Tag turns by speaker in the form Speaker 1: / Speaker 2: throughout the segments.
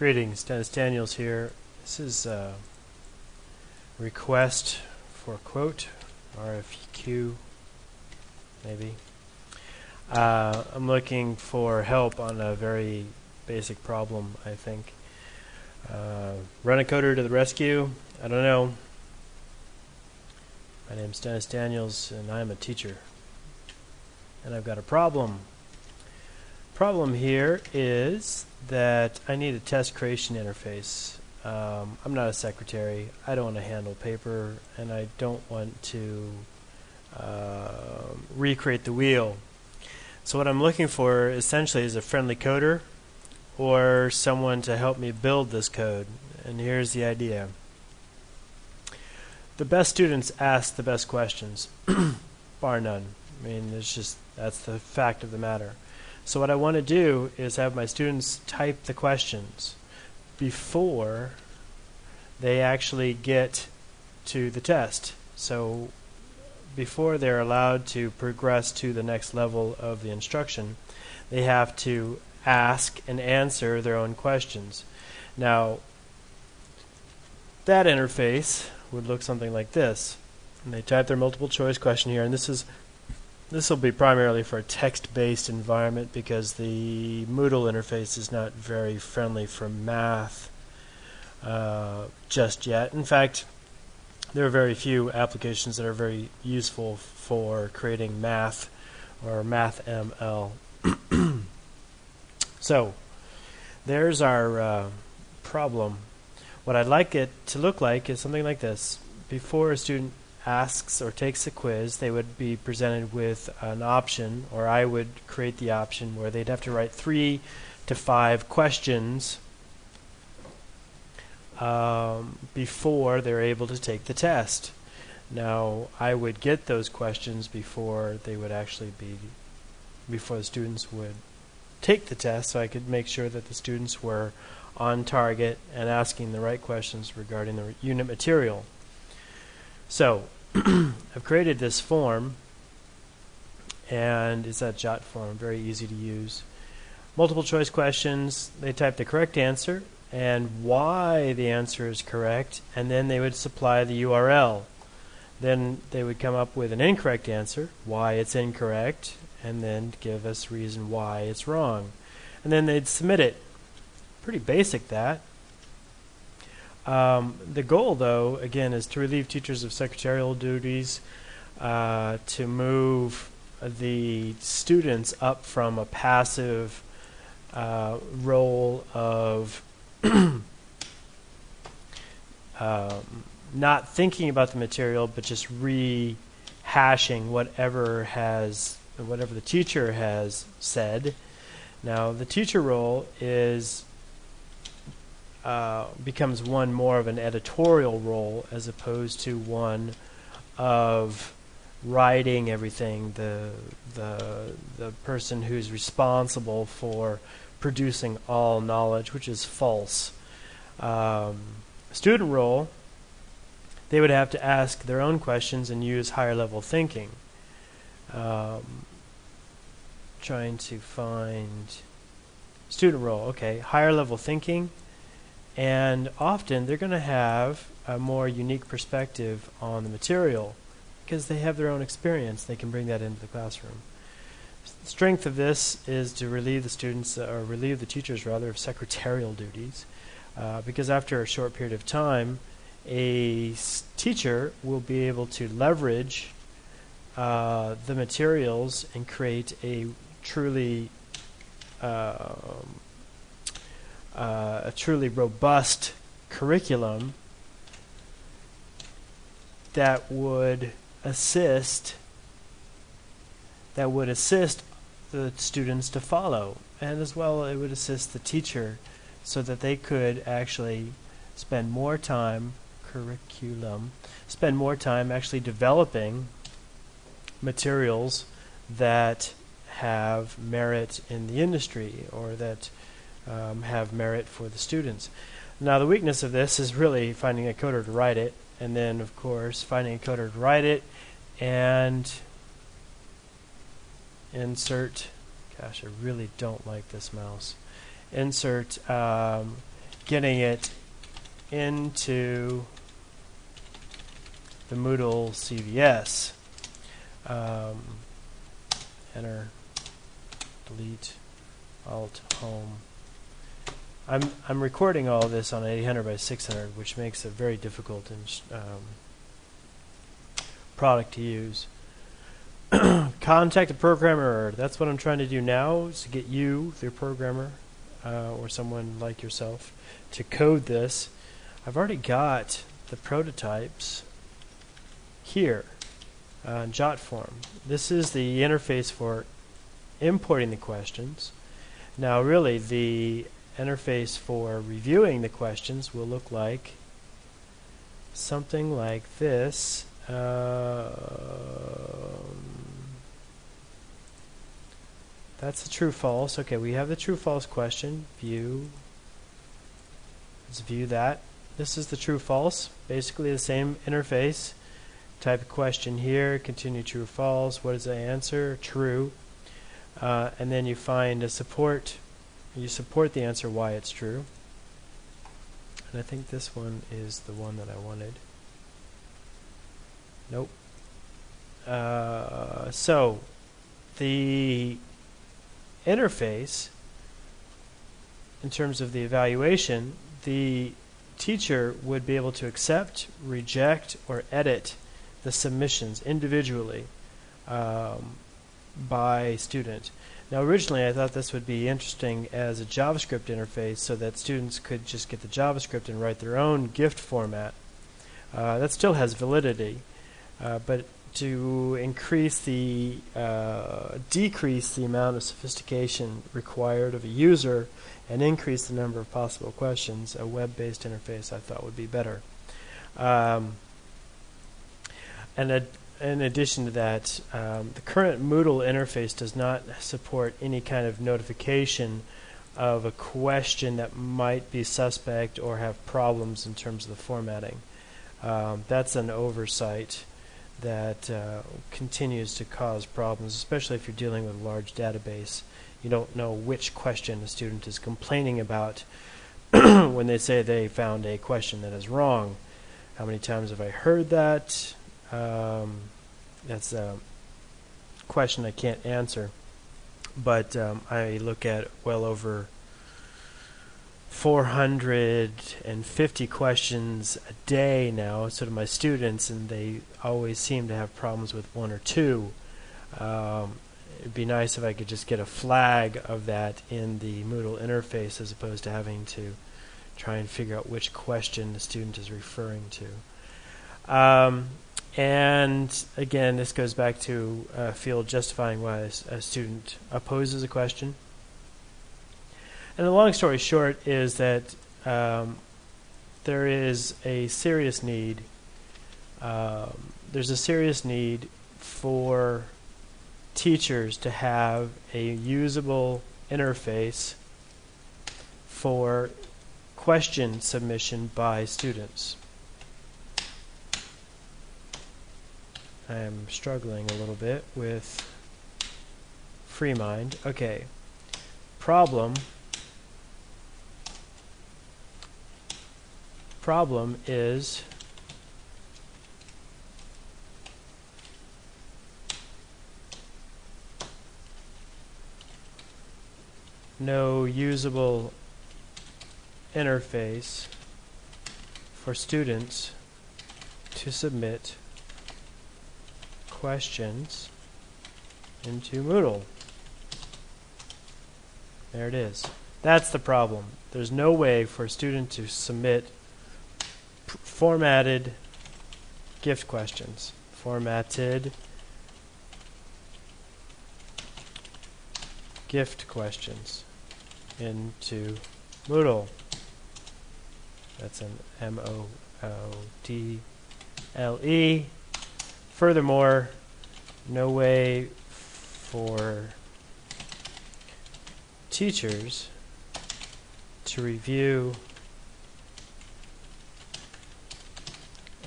Speaker 1: Greetings, Dennis Daniels here. This is a request for a quote, RFQ maybe. I'm looking for help on a very basic problem, I think. Run a coder to the rescue. I don't know. My name's Dennis Daniels and I'm a teacher. And I've got a problem. Problem here is that I need a test creation interface. I'm not a secretary. I don't want to handle paper, and I don't want to recreate the wheel. So what I'm looking for essentially is a friendly coder or someone to help me build this code. And here's the idea. The best students ask the best questions, bar none. I mean, that's the fact of the matter. So what I want to do is have my students type the questions before they actually get to the test. So before they're allowed to progress to the next level of the instruction, they have to ask and answer their own questions. Now, that interface would look something like this. And they type their multiple choice question here, and this will be primarily for a text-based environment because the Moodle interface is not very friendly for math just yet. In fact, there are very few applications that are very useful for creating math or math ML. So, there's our problem. What I'd like it to look like is something like this. Before a student asks or takes a quiz, they would be presented with an option, or I would create the option where they'd have to write 3 to 5 questions before they're able to take the test. Now, I would get those questions before they would actually before the students would take the test, so I could make sure that the students were on target and asking the right questions regarding the unit material. So, I've created this form, and it's that JOT form, very easy to use. Multiple choice questions, they type the correct answer and why the answer is correct, and then they would supply the URL. Then they would come up with an incorrect answer, why it's incorrect, and then give us reason why it's wrong. And then they'd submit it. Pretty basic, that. The goal, though, again, is to relieve teachers of secretarial duties, to move the students up from a passive role of not thinking about the material, but just rehashing whatever the teacher has said. Now, the teacher role becomes one more of an editorial role as opposed to one of writing everything. The person who's responsible for producing all knowledge, which is false. Student role, they would have to ask their own questions and use higher level thinking. Trying to find student role. Okay, higher level thinking. And often they're going to have a more unique perspective on the material because they have their own experience. They can bring that into the classroom. The strength of this is to relieve the students, or relieve the teachers rather, of secretarial duties, because after a short period of time, a teacher will be able to leverage the materials and create a truly robust curriculum that would assist the students to follow, and as well it would assist the teacher so that they could actually spend more time actually developing materials that have merit in the industry, or that have merit for the students. Now, the weakness of this is really finding a coder to write it, and then, of course, finding a coder to write it and insert, gosh, I really don't like this mouse, insert getting it into the Moodle CVS. Enter, delete, Alt, Home. I'm recording all of this on 800 by 600, which makes it very difficult product to use. Contact a programmer. That's what I'm trying to do now, is to get you, the programmer, or someone like yourself, to code this. I've already got the prototypes here in jot form. This is the interface for importing the questions. Now really the interface for reviewing the questions will look like something like this. That's the true-false. Okay, we have the true-false question. View. Let's view that. This is the true-false. Basically the same interface. Type a question here. Continue true-false. What is the answer? True. And then you find a support. You support the answer why it's true. And I think this one is the one that I wanted. Nope. So the interface, in terms of the evaluation, the teacher would be able to accept, reject, or edit the submissions individually by student. Now originally I thought this would be interesting as a JavaScript interface so that students could just get the JavaScript and write their own gift format. That still has validity, but to increase the decrease the amount of sophistication required of a user and increase the number of possible questions, a web-based interface I thought would be better. And in addition to that, the current Moodle interface does not support any kind of notification of a question that might be suspect or have problems in terms of the formatting. That's an oversight that continues to cause problems, especially if you're dealing with a large database. You don't know which question a student is complaining about when they say they found a question that is wrong. How many times have I heard that? That's a question I can't answer, but I look at well over 450 questions a day now, sort of my students, and they always seem to have problems with one or two. It'd be nice if I could just get a flag of that in the Moodle interface as opposed to having to try and figure out which question the student is referring to. And again, this goes back to a field justifying why a student opposes a question. And the long story short is that there is a serious need. There's a serious need for teachers to have a usable interface for question submission by students. I'm struggling a little bit with FreeMind. Okay. Problem is no usable interface for students to submit questions into Moodle. There it is. That's the problem. There's no way for a student to submit formatted gift questions. Formatted gift questions into Moodle. That's an M-O-O-D-L-E. Furthermore, no way for teachers to review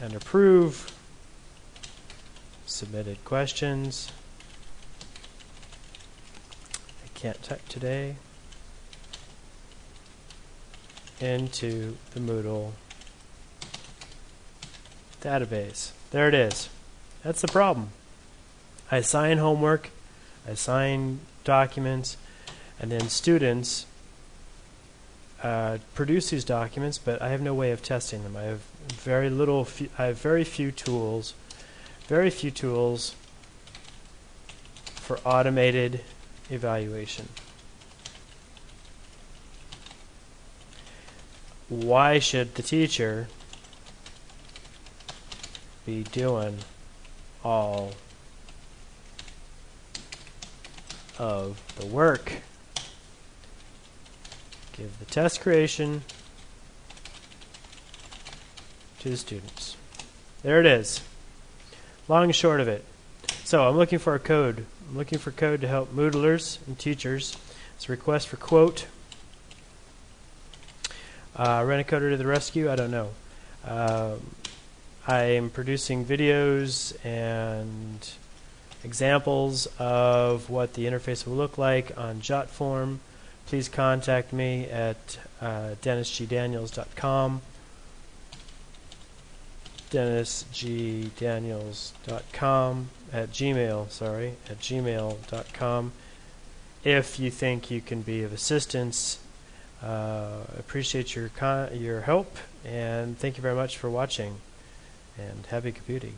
Speaker 1: and approve submitted questions. I can't type today. into the Moodle database. There it is. That's the problem. I assign homework, I assign documents, and then students produce these documents, but I have no way of testing them. I have very few tools for automated evaluation. Why should the teacher be doing all of the work? Give the test creation to the students. There it is. Long and short of it. So I'm looking for a code. I'm looking for code to help Moodlers and teachers. It's a request for quote. Rent-A-Coder to the rescue? I don't know. I am producing videos and examples of what the interface will look like on JotForm. Please contact me at dennisgdaniels.com. dennisgdaniels.com at gmail.com if you think you can be of assistance. Appreciate your help, and thank you very much for watching, and happy computing.